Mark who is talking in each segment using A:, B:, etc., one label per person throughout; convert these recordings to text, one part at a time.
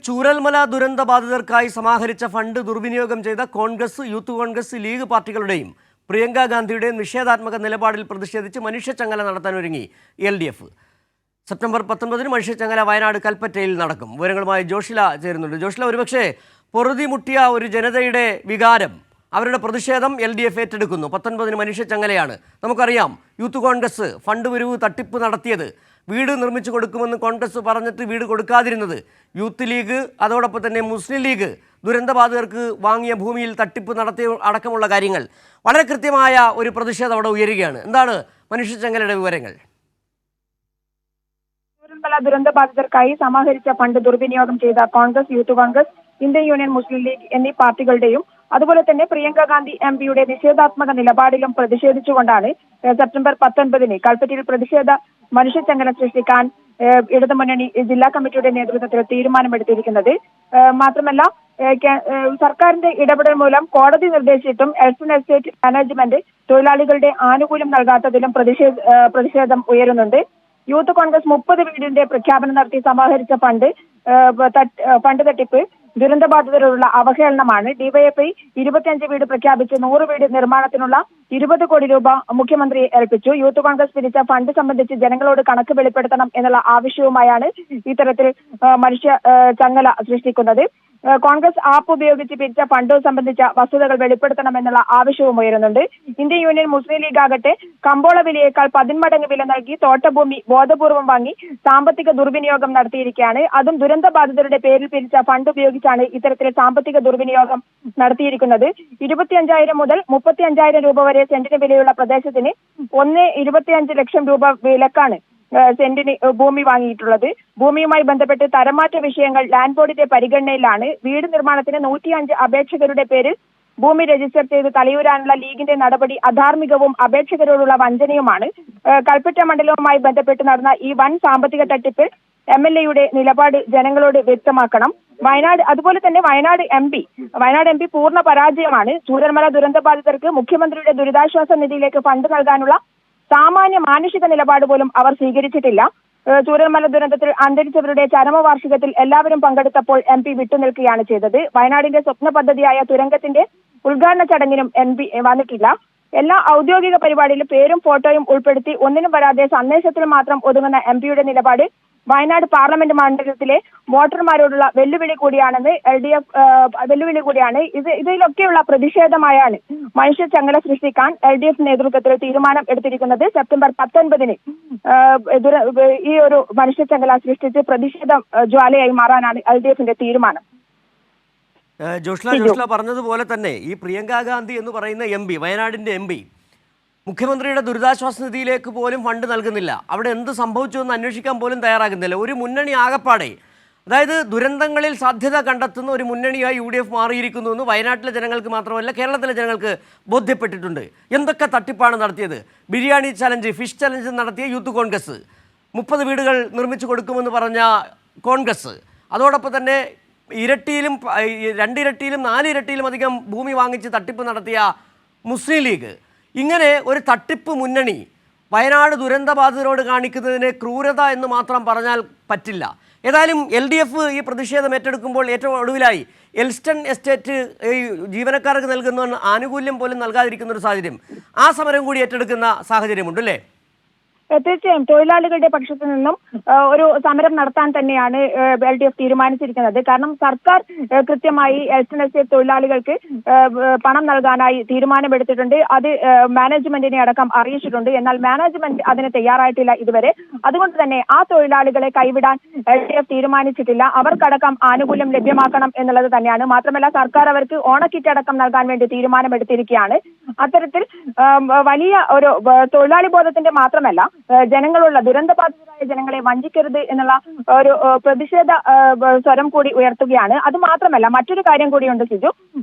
A: ചൂരൽമല ദുരന്ത ബാധിതർക്കായി സമാഹരിച്ച ഫണ്ട് ദുർവിനിയോഗം ചെയ്ത കോൺഗ്രസ്, യൂത്ത് കോൺഗ്രസ്, ലീഗ് പാർട്ടികളുടെയും പ്രിയങ്ക ഗാന്ധിയുടെയും നിഷേധാത്മക നിലപാടിൽ പ്രതിഷേധിച്ച് മനുഷ്യച്ചങ്ങല നടത്താനൊരുങ്ങി LDF. സെപ്റ്റംബർ 19 മനുഷ്യച്ചങ്ങല വയനാട് കൽപ്പറ്റയിൽ നടക്കും. വിവരങ്ങളുമായി ജോഷില ചേരുന്നുണ്ട്. ജോഷില, ഒരുപക്ഷെ പൊറുതിമുട്ടിയ ഒരു ജനതയുടെ വികാരം, അവരുടെ പ്രതിഷേധം LDF ഏറ്റെടുക്കുന്നു. 19 മനുഷ്യച്ചങ്ങലയാണ്. നമുക്കറിയാം, യൂത്ത് കോൺഗ്രസ് ഫണ്ട് പിരിവ് തട്ടിപ്പ് നടത്തിയത്, വീട് നിർമ്മിച്ചു കൊടുക്കുമെന്ന് കോൺഗ്രസ് പറഞ്ഞിട്ട് വീട് കൊടുക്കാതിരുന്നത്, യൂത്ത് ലീഗ് അതോടൊപ്പം തന്നെ മുസ്ലിം ലീഗ് ദുരന്തബാധിതർക്ക് വാങ്ങിയ ഭൂമിയിൽ തട്ടിപ്പ് നടത്തിയ അടക്കമുള്ള കാര്യങ്ങൾ, വളരെ കൃത്യമായ ഒരു പ്രതിഷേധം അവിടെ ഉയരുകയാണ്. എന്താണ് മനുഷ്യച്ചങ്ങലയുടെ വിവരങ്ങൾ?
B: ചൂരൽമല ദുരന്ത ബാധിതർക്കായി സമാഹരിച്ച ഫണ്ട് ദുർവിനിയോഗം ചെയ്ത കോൺഗ്രസ്, യൂത്ത് കോൺഗ്രസ്, ഇന്ത്യൻ യൂണിയൻ മുസ്ലിം ലീഗ് എന്നീ പാർട്ടികളുടെയും അതുപോലെ തന്നെ പ്രിയങ്ക ഗാന്ധി MP-യുടെ നിഷേധാത്മക നിലപാടിലും പ്രതിഷേധിച്ചുകൊണ്ടാണ് സെപ്റ്റംബർ 19 കൽപ്പറ്റയിൽ പ്രതിഷേധ മനുഷ്യച്ചങ്ങല സൃഷ്ടിക്കാൻ ഇടതുമുന്നണി ജില്ലാ കമ്മിറ്റിയുടെ നേതൃത്വത്തിൽ തീരുമാനമെടുത്തിരിക്കുന്നത്. മാത്രമല്ല, സർക്കാരിന്റെ ഇടപെടൽ മൂലം കോടതി നിർദ്ദേശിച്ചിട്ടും എൽസ്റ്റൺ എസ്റ്റേറ്റ് മാനേജ്മെന്റ് തൊഴിലാളികളുടെ ആനുകൂല്യം നൽകാത്തതിലും പ്രതിഷേധം ഉയരുന്നുണ്ട്. യൂത്ത് കോൺഗ്രസ് 30 വീടിന്റെ പ്രഖ്യാപനം നടത്തി സമാഹരിച്ച ഫണ്ട് തട്ടിപ്പ് ദുരന്തബാധിതരോടുള്ള അവഹേളനമാണ്. DYFI 25 വീട് പ്രഖ്യാപിച്ച് 100 വീട് നിർമ്മാണത്തിനുള്ള 20 കോടി രൂപ മുഖ്യമന്ത്രിയെ ഏൽപ്പിച്ചു. യൂത്ത് കോൺഗ്രസ് പിരിച്ച ഫണ്ട് സംബന്ധിച്ച് ജനങ്ങളോട് കണക്ക് വെളിപ്പെടുത്തണം എന്നുള്ള ആവശ്യവുമായാണ് ഇത്തരത്തിൽ മനുഷ്യ ചങ്ങല സൃഷ്ടിക്കുന്നത്. കോൺഗ്രസ് ആപ്പ് ഉപയോഗിച്ച് പിരിച്ച ഫണ്ട് സംബന്ധിച്ച വസ്തുതകൾ വെളിപ്പെടുത്തണമെന്നുള്ള ആവശ്യവും ഉയരുന്നുണ്ട്. ഇന്ത്യൻ യൂണിയൻ മുസ്ലിം ലീഗ് ആകട്ടെ കമ്പോള വിലയേക്കാൾ 10 മടങ്ങ് വില നൽകി തോട്ടഭൂമി ബോധപൂർവം വാങ്ങി സാമ്പത്തിക ദുർവിനിയോഗം നടത്തിയിരിക്കുകയാണ്. അതും ദുരന്ത ബാധിതരുടെ പേരിൽ പിരിച്ച ഫണ്ട് ഉപയോഗിച്ചാണ് ഇത്തരത്തിൽ സാമ്പത്തിക ദുർവിനിയോഗം നടത്തിയിരിക്കുന്നത്. 25,000 മുതൽ 35,000 രൂപ വരെ സെന്റിന് വിലയുള്ള പ്രദേശത്തിന് 1.25 ലക്ഷം രൂപ വിലക്കാണ് സെന്റിന് ഭൂമി വാങ്ങിയിട്ടുള്ളത്. ഭൂമിയുമായി ബന്ധപ്പെട്ട് തരംമാറ്റ വിഷയങ്ങൾ ലാൻഡ് ബോർഡിന്റെ പരിഗണനയിലാണ്. വീട് നിർമ്മാണത്തിന് 105 അപേക്ഷകരുടെ പേരിൽ ഭൂമി രജിസ്റ്റർ ചെയ്ത് തലയൂരാനുള്ള ലീഗിന്റെ നടപടി അധാർമികവും അപേക്ഷകരോടുള്ള വഞ്ചനയുമാണ്. കൽപ്പറ്റ മണ്ഡലവുമായി ബന്ധപ്പെട്ട് നടന്ന ഈ വൻ സാമ്പത്തിക തട്ടിപ്പിൽ MLA-യുടെ നിലപാട് ജനങ്ങളോട് വ്യക്തമാക്കണം. അതുപോലെ തന്നെ വയനാട് MP പൂർണ്ണ പരാജയമാണ്. ചൂരൽമല ദുരന്ത ബാധിതർക്ക് മുഖ്യമന്ത്രിയുടെ ദുരിതാശ്വാസ നിധിയിലേക്ക് ഫണ്ട് നൽകാനുള്ള സാമാന്യ മാനുഷിക നിലപാട് പോലും അവർ സ്വീകരിച്ചിട്ടില്ല. ചൂരൽമല ദുരന്തത്തിൽ അന്തരിച്ചവരുടെ ചരമവാർഷികത്തിൽ എല്ലാവരും പങ്കെടുത്തപ്പോൾ MP വിട്ടുനിൽക്കുകയാണ് ചെയ്തത്. വയനാടിന്റെ സ്വപ്ന പദ്ധതിയായ തുരങ്കത്തിന്റെ ഉദ്ഘാടന ചടങ്ങിനും MP വന്നിട്ടില്ല. എല്ലാ ഔദ്യോഗിക പരിപാടിയിലും പേരും ഫോട്ടോയും ഉൾപ്പെടുത്തി ഒന്നിനും വരാതെ സന്ദേശത്തിൽ മാത്രം ഒതുങ്ങുന്ന MP-യുടെ നിലപാട് വയനാട് പാർലമെന്റ് മണ്ഡലത്തിലെ വോട്ടർമാരോടുള്ള വെല്ലുവിളി കൂടിയാണ്. ഇതിലൊക്കെയുള്ള പ്രതിഷേധമായാണ് മനുഷ്യച്ചങ്ങല സൃഷ്ടിക്കാൻ LDF നേതൃത്വത്തിൽ തീരുമാനം എടുത്തിരിക്കുന്നത്. സെപ്റ്റംബർ 19 ഈ ഒരു മനുഷ്യച്ചങ്ങല സൃഷ്ടിച്ച് പ്രതിഷേധ ജ്വാലയായി മാറാനാണ് LDF-ന്റെ തീരുമാനം.
A: ജോഷ്ല പറഞ്ഞതുപോലെ തന്നെ ഈ പ്രിയങ്ക ഗാന്ധി എന്ന് പറയുന്ന MP, വയനാടിന്റെ MP, മുഖ്യമന്ത്രിയുടെ ദുരിതാശ്വാസ നിധിയിലേക്ക് പോലും ഫണ്ട് നൽകുന്നില്ല. അവിടെ എന്ത് സംഭവിച്ചു എന്ന് അന്വേഷിക്കാൻ പോലും തയ്യാറാകുന്നില്ല. ഒരു മുന്നണി ആകപ്പാടെ, അതായത് ദുരന്തങ്ങളിൽ സാധ്യത കണ്ടെത്തുന്ന ഒരു മുന്നണിയായി UDF മാറിയിരിക്കുന്നു എന്ന് വയനാട്ടിലെ ജനങ്ങൾക്ക് മാത്രമല്ല കേരളത്തിലെ ജനങ്ങൾക്ക് ബോധ്യപ്പെട്ടിട്ടുണ്ട്. എന്തൊക്കെ തട്ടിപ്പാണ് നടത്തിയത്? ബിരിയാണി ചലഞ്ച്, ഫിഷ് ചലഞ്ച് നടത്തിയ യൂത്ത് കോൺഗ്രസ്, 30 വീടുകൾ നിർമ്മിച്ചു കൊടുക്കുമെന്ന് പറഞ്ഞ കോൺഗ്രസ്, അതോടൊപ്പം തന്നെ 2 ഇരട്ടിയിലും 4 ഇരട്ടിയിലും അധികം ഭൂമി വാങ്ങിച്ച് തട്ടിപ്പ് നടത്തിയ മുസ്ലിം ലീഗ്, ഇങ്ങനെ ഒരു തട്ടിപ്പ് മുന്നണി വയനാട് ദുരന്തബാധിതരോട് കാണിക്കുന്നതിന് ക്രൂരത എന്ന് മാത്രം പറഞ്ഞാൽ പറ്റില്ല. ഏതായാലും LDF ഈ പ്രതിഷേധം ഏറ്റെടുക്കുമ്പോൾ ഏറ്റവും ഒടുവിലായി എൽസ്റ്റൺ എസ്റ്റേറ്റ് ജീവനക്കാർക്ക് നൽകുന്ന ആനുകൂല്യം പോലും നൽകാതിരിക്കുന്ന ഒരു സാഹചര്യം, ആ സമരം കൂടി ഏറ്റെടുക്കുന്ന സാഹചര്യമുണ്ട് അല്ലേ?
B: തീർച്ചയായും തൊഴിലാളികളുടെ പക്ഷത്തു നിന്നും ഒരു സമരം നടത്താൻ തന്നെയാണ് LDF തീരുമാനിച്ചിരിക്കുന്നത്. കാരണം സർക്കാർ കൃത്യമായി എൽസ്റ്റൺ എസ്റ്റേറ്റ് തൊഴിലാളികൾക്ക് പണം നൽകാനായി തീരുമാനമെടുത്തിട്ടുണ്ട്. അത് മാനേജ്മെന്റിനെ അടക്കം അറിയിച്ചിട്ടുണ്ട്. എന്നാൽ മാനേജ്മെന്റ് അതിന് തയ്യാറായിട്ടില്ല ഇതുവരെ. അതുകൊണ്ട് തന്നെ ആ തൊഴിലാളികളെ കൈവിടാൻ LDF തീരുമാനിച്ചിട്ടില്ല. അവർക്കടക്കം ആനുകൂല്യം ലഭ്യമാക്കണം എന്നുള്ളത് തന്നെയാണ്. മാത്രമല്ല, സർക്കാർ അവർക്ക് ഓണക്കിറ്റ് അടക്കം നൽകാൻ വേണ്ടി തീരുമാനമെടുത്തിരിക്കുകയാണ്. അത്തരത്തിൽ വലിയ ഒരു തൊഴിലാളി ബോധത്തിന്റെ മാത്രമല്ല, ജനങ്ങളുള്ള ദുരന്തബാധിതരായ ജനങ്ങളെ വഞ്ചിക്കരുത് എന്നുള്ള ഒരു പ്രതിഷേധ സ്വരം കൂടി ഉയർത്തുകയാണ്. അത് മാത്രമല്ല, മറ്റൊരു കാര്യം കൂടിയുണ്ട് സിജു.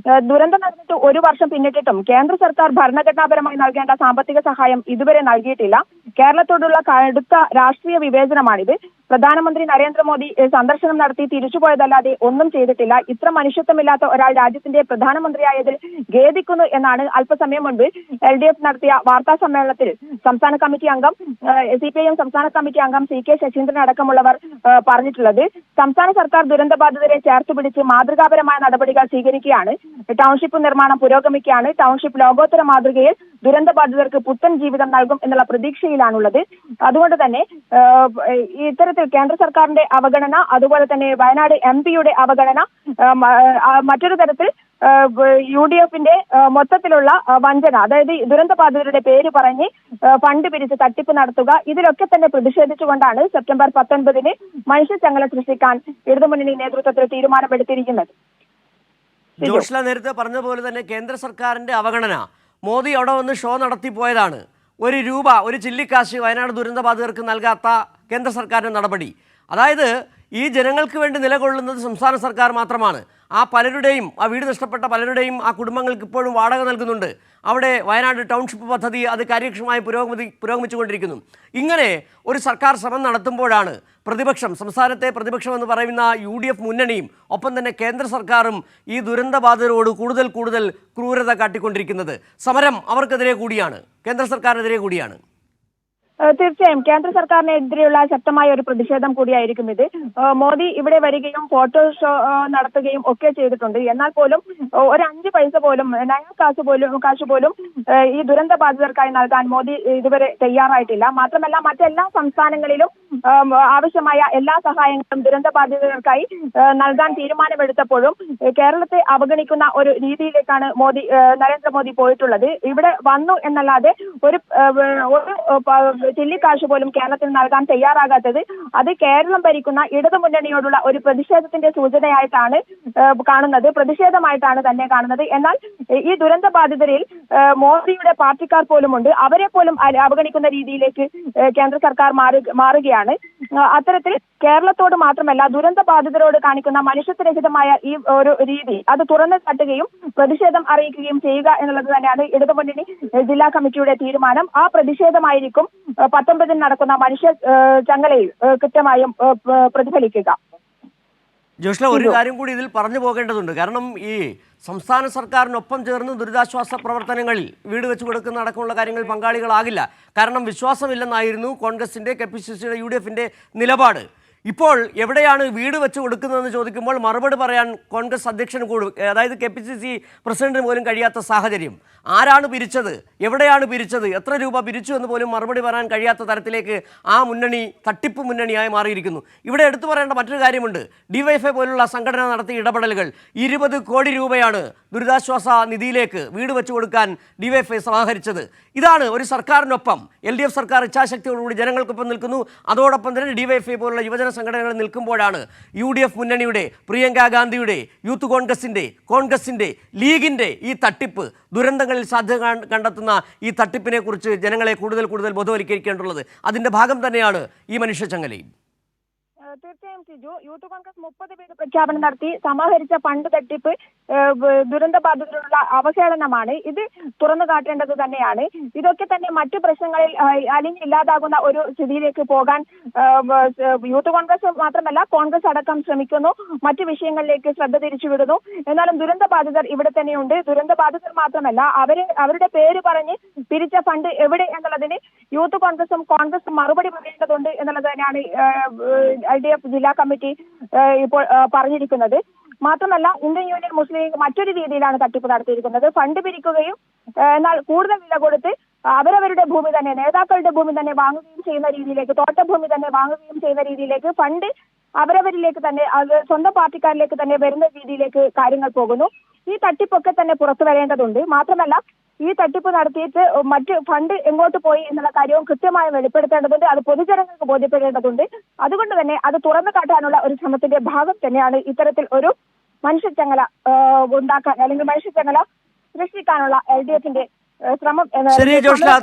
B: ദുരന്തം നടന്നിട്ട് 1 വർഷം പിന്നിട്ടിട്ടും കേന്ദ്ര സർക്കാർ ഭരണഘടനാപരമായി നൽകേണ്ട സാമ്പത്തിക സഹായം ഇതുവരെ നൽകിയിട്ടില്ല. കേരളത്തോടുള്ള കടുത്ത രാഷ്ട്രീയ വിവേചനമാണിത്. പ്രധാനമന്ത്രി നരേന്ദ്രമോദി സന്ദർശനം നടത്തി തിരിച്ചുപോയതല്ലാതെ ഒന്നും ചെയ്തിട്ടില്ല. ഇത്ര മനുഷ്യത്വമില്ലാത്ത ഒരാൾ രാജ്യത്തിന്റെ പ്രധാനമന്ത്രിയായതിൽ ഖേദിക്കുന്നു എന്നാണ് അല്പസമയം മുൻപ് LDF നടത്തിയ വാർത്താ സമ്മേളനത്തിൽ സംസ്ഥാന കമ്മിറ്റി അംഗം CPIM സംസ്ഥാന കമ്മിറ്റി അംഗം CK ശശീന്ദ്രൻ അടക്കമുള്ളവർ പറഞ്ഞിട്ടുള്ളത്. സംസ്ഥാന സർക്കാർ ദുരന്തബാധിതരെ ചേർത്തുപിടിച്ച് മാതൃകാപരമായ നടപടികൾ സ്വീകരിക്കുകയാണ്. ടൗൺഷിപ്പ് നിർമ്മാണം പുരോഗമിക്കുകയാണ്. ടൗൺഷിപ്പ് ലോകോത്തര മാതൃകയിൽ ദുരന്തബാധിതർക്ക് പുത്തൻ ജീവിതം നൽകും എന്നുള്ള പ്രതീക്ഷയിലാണുള്ളത്. അതുകൊണ്ട് തന്നെ ഇത്തരത്തിൽ കേന്ദ്ര സർക്കാരിന്റെ അവഗണന, അതുപോലെ തന്നെ വയനാട് MP-യുടെ അവഗണന, മറ്റൊരു തരത്തിൽ UDF-ന്റെ മൊത്തത്തിലുള്ള വഞ്ചന, അതായത് ദുരന്തബാധിതരുടെ പേര് പറഞ്ഞ് ഫണ്ട് പിരിച്ച് തട്ടിപ്പ് നടത്തുക, ഇതിലൊക്കെ തന്നെ പ്രതിഷേധിച്ചുകൊണ്ടാണ് സെപ്റ്റംബർ 19-ന് മനുഷ്യച്ചങ്ങല സൃഷ്ടിക്കാൻ ഇടതുമുന്നണി നേതൃത്വത്തിൽ തീരുമാനമെടുത്തിരിക്കുന്നത്.
A: ജോഷ്ല നേരത്തെ പറഞ്ഞ പോലെ തന്നെ കേന്ദ്ര സർക്കാരിന്റെ അവഗണന, മോദി അവിടെ വന്ന് ഷോ നടത്തിപ്പോയതാണ്. ₹1 ഒരു ചില്ലിക്കാശ് വയനാട് ദുരന്തബാധിതർക്ക് നൽകാത്ത കേന്ദ്ര സർക്കാരിന്റെ നടപടി. അതായത് ഈ ജനങ്ങൾക്ക് വേണ്ടി നിലകൊള്ളുന്നത് സംസ്ഥാന സർക്കാർ മാത്രമാണ്. ആ പലരുടെയും, ആ വീട് നഷ്ടപ്പെട്ട പലരുടെയും ആ കുടുംബങ്ങൾക്ക് ഇപ്പോഴും വാടക നൽകുന്നുണ്ട്. അവിടെ വയനാട് ടൗൺഷിപ്പ് പദ്ധതി അത് കാര്യക്ഷമമായി പുരോഗമിച്ചുകൊണ്ടിരിക്കുന്നു. ഇങ്ങനെ ഒരു സർക്കാർ ശ്രമം നടത്തുമ്പോഴാണ് പ്രതിപക്ഷം, സംസ്ഥാനത്തെ പ്രതിപക്ഷം എന്ന് പറയുന്ന UDF മുന്നണിയും ഒപ്പം തന്നെ കേന്ദ്ര സർക്കാരും ഈ ദുരന്തബാധിതരോട് കൂടുതൽ ക്രൂരത കാട്ടിക്കൊണ്ടിരിക്കുന്നത്. സമരം അവർക്കെതിരെ കൂടിയാണ്, കേന്ദ്ര സർക്കാരിനെതിരെ കൂടിയാണ്.
B: തീർച്ചയായും കേന്ദ്ര സർക്കാരിനെതിരെയുള്ള ശക്തമായ ഒരു പ്രതിഷേധം കൂടിയായിരിക്കും ഇത്. മോദി ഇവിടെ വരികയും ഫോട്ടോ ഷോ നടത്തുകയും ഒക്കെ ചെയ്തിട്ടുണ്ട്. എന്നാൽ പോലും ഒരു 5 പൈസ പോലും, കാശ് പോലും ഈ ദുരന്ത ബാധിതർക്കായി നൽകാൻ മോദി ഇതുവരെ തയ്യാറായിട്ടില്ല. മാത്രമല്ല മറ്റെല്ലാ സംസ്ഥാനങ്ങളിലും ആവശ്യമായ എല്ലാ സഹായങ്ങളും ദുരന്ത ബാധിതർക്കായി നൽകാൻ തീരുമാനമെടുത്തപ്പോഴും കേരളത്തെ അവഗണിക്കുന്ന ഒരു രീതിയിലേക്കാണ് നരേന്ദ്രമോദി പോയിട്ടുള്ളത്. ഇവിടെ വന്നു എന്നല്ലാതെ ഒരു ചില്ലിക്കാശ് പോലും കേരളത്തിൽ നൽകാൻ തയ്യാറാകാത്തത് അത് കേരളം ഭരിക്കുന്ന ഇടതുമുന്നണിയോടുള്ള ഒരു പ്രതിഷേധത്തിന്റെ സൂചനയായിട്ടാണ് കാണുന്നത്, പ്രതിഷേധമായിട്ടാണ് തന്നെ കാണുന്നത്. എന്നാൽ ഈ ദുരന്ത ബാധിതരിൽ മോദിയുടെ പാർട്ടിക്കാർ പോലുമുണ്ട്. അവരെ പോലും അവഗണിക്കുന്ന രീതിയിലേക്ക് കേന്ദ്ര സർക്കാർ മാറുകയാണ്. അത്തരത്തിൽ കേരളത്തോട് മാത്രമല്ല ദുരന്ത ബാധിതരോട് കാണിക്കുന്ന മനുഷ്യത്വരഹിതമായ ഈ ഒരു രീതി അത് തുറന്നു കാട്ടുകയും പ്രതിഷേധം അറിയിക്കുകയും ചെയ്യുക എന്നുള്ളത് തന്നെയാണ് ഇടതുമുന്നണി ജില്ലാ കമ്മിറ്റിയുടെ തീരുമാനം. ആ പ്രതിഷേധമായിരിക്കും 19-ന് നടക്കുന്ന മനുഷ്യ ചങ്ങലയിൽ കൃത്യമായും പ്രതിഫലിക്കുക.
A: ജോഷ്ല, ഒരു കാര്യം കൂടി ഇതിൽ പറഞ്ഞു പോകേണ്ടതുണ്ട്. കാരണം ഈ സംസ്ഥാന സർക്കാരിനൊപ്പം ചേർന്ന് ദുരിതാശ്വാസ പ്രവർത്തനങ്ങളിൽ വീട് വെച്ച് കൊടുക്കുന്ന അടക്കമുള്ള കാര്യങ്ങൾ പങ്കാളികളാകില്ല. കാരണം വിശ്വാസമില്ലെന്നായിരുന്നു കോൺഗ്രസിൻ്റെ, KPCCയുടെ, UDF-ന്റെ നിലപാട്. ഇപ്പോൾ എവിടെയാണ് വീട് വെച്ച് കൊടുക്കുന്നതെന്ന് ചോദിക്കുമ്പോൾ മറുപടി പറയാൻ കോൺഗ്രസ് അധ്യക്ഷന് കൂടും, അതായത് KPCC പ്രസിഡന്റിന് പോലും കഴിയാത്ത സാഹചര്യം. ആരാണ് പിരിച്ചത്, എവിടെയാണ് പിരിച്ചത്, എത്ര രൂപ പിരിച്ചു എന്ന് പോലും മറുപടി പറയാൻ കഴിയാത്ത തരത്തിലേക്ക് ആ മുന്നണി തട്ടിപ്പ് മുന്നണിയായി മാറിയിരിക്കുന്നു. ഇവിടെ എടുത്തു പറയേണ്ട മറ്റൊരു കാര്യമുണ്ട്. DYFI പോലുള്ള സംഘടന നടത്തിയ ഇടപെടലുകൾ 20 കോടി രൂപയാണ് ദുരിതാശ്വാസ നിധിയിലേക്ക് വീട് വെച്ച് കൊടുക്കാൻ DYFI സമാഹരിച്ചത്. ഇതാണ് ഒരു സർക്കാരിനൊപ്പം, LDF സർക്കാർ ഇച്ഛാശക്തിയോടുകൂടി ജനങ്ങൾക്കൊപ്പം നിൽക്കുന്നു. അതോടൊപ്പം തന്നെ DYFI പോലുള്ള യുവജന സംഘടനകൾ നിൽക്കുമ്പോഴാണ് UDF മുന്നണിയുടെ, പ്രിയങ്ക ഗാന്ധിയുടെ, യൂത്ത് കോൺഗ്രസിൻ്റെ, ലീഗിൻ്റെ ഈ തട്ടിപ്പ്, ദുരന്തങ്ങളിൽ സാധ്യത കണ്ടെത്തുന്ന ഈ തട്ടിപ്പിനെ കുറിച്ച് ജനങ്ങളെ കൂടുതൽ ബോധവൽക്കരിക്കേണ്ടുള്ളത്. അതിൻ്റെ ഭാഗം തന്നെയാണ് ഈ മനുഷ്യച്ചങ്ങലയും.
B: തീർച്ചയായും സിജു, യൂത്ത് കോൺഗ്രസ് 30 പേര് പ്രഖ്യാപനം നടത്തി സമാഹരിച്ച ഫണ്ട് തട്ടിപ്പ് ദുരന്ത ബാധിതരുള്ള അവഹേളനമാണ്. ഇത് തുറന്നു കാട്ടേണ്ടത് തന്നെയാണ്. ഇതൊക്കെ തന്നെ മറ്റു പ്രശ്നങ്ങളിൽ അലിഞ്ഞില്ലാതാകുന്ന ഒരു സ്ഥിതിയിലേക്ക് പോകാൻ യൂത്ത് കോൺഗ്രസ് മാത്രമല്ല കോൺഗ്രസ് അടക്കം ശ്രമിക്കുന്നു. മറ്റു വിഷയങ്ങളിലേക്ക് ശ്രദ്ധ തിരിച്ചുവിടുന്നു. എന്നാലും ദുരന്ത ബാധിതർ ഇവിടെ തന്നെയുണ്ട്. ദുരന്ത ബാധിതർ മാത്രമല്ല അവരുടെ പേര് പറഞ്ഞ് പിരിച്ച ഫണ്ട് എവിടെ എന്നുള്ളതിന് യൂത്ത് കോൺഗ്രസും മറുപടി പറയേണ്ടതുണ്ട് എന്നുള്ളത് തന്നെയാണ് LDF ജില്ലാ കമ്മിറ്റി ഇപ്പോൾ പറഞ്ഞിരിക്കുന്നത്. മാത്രമല്ല ഇന്ത്യൻ യൂണിയൻ മുസ്ലിം ലീഗ് മറ്റൊരു രീതിയിലാണ് തട്ടിപ്പ് നടത്തിയിരിക്കുന്നത്. ഫണ്ട് പിരിക്കുകയും എന്നാൽ കൂടുതൽ വില കൊടുത്ത് അവരവരുടെ ഭൂമി തന്നെ, നേതാക്കളുടെ ഭൂമി തന്നെ വാങ്ങുകയും ചെയ്യുന്ന രീതിയിലേക്ക്, തോട്ടഭൂമി തന്നെ വാങ്ങുകയും ചെയ്യുന്ന രീതിയിലേക്ക്, ഫണ്ട് അവരവരിലേക്ക് തന്നെ, സ്വന്തം പാർട്ടിക്കാരിലേക്ക് തന്നെ വരുന്ന രീതിയിലേക്ക് കാര്യങ്ങൾ പോകുന്നു. ഈ തട്ടിപ്പൊക്കെ തന്നെ പുറത്തു വരേണ്ടതുണ്ട്. മാത്രമല്ല ഈ തട്ടിപ്പ് നടത്തിയിട്ട് മറ്റ് ഫണ്ട് എങ്ങോട്ട് പോയി എന്നുള്ള കാര്യവും കൃത്യമായി വെളിപ്പെടുത്തേണ്ടതുണ്ട്. അത് പൊതുജനങ്ങൾക്ക് ബോധ്യപ്പെടേണ്ടതുണ്ട്. അതുകൊണ്ട് തന്നെ അത് തുറന്നു കാട്ടാനുള്ള ഒരു ശ്രമത്തിന്റെ ഭാഗം തന്നെയാണ് ഇത്തരത്തിൽ ഒരു മനുഷ്യച്ചങ്ങല ഉണ്ടാക്കാൻ അല്ലെങ്കിൽ മനുഷ്യച്ചങ്ങല സൃഷ്ടിക്കാനുള്ള LDF-ന്റെ ശ്രമം.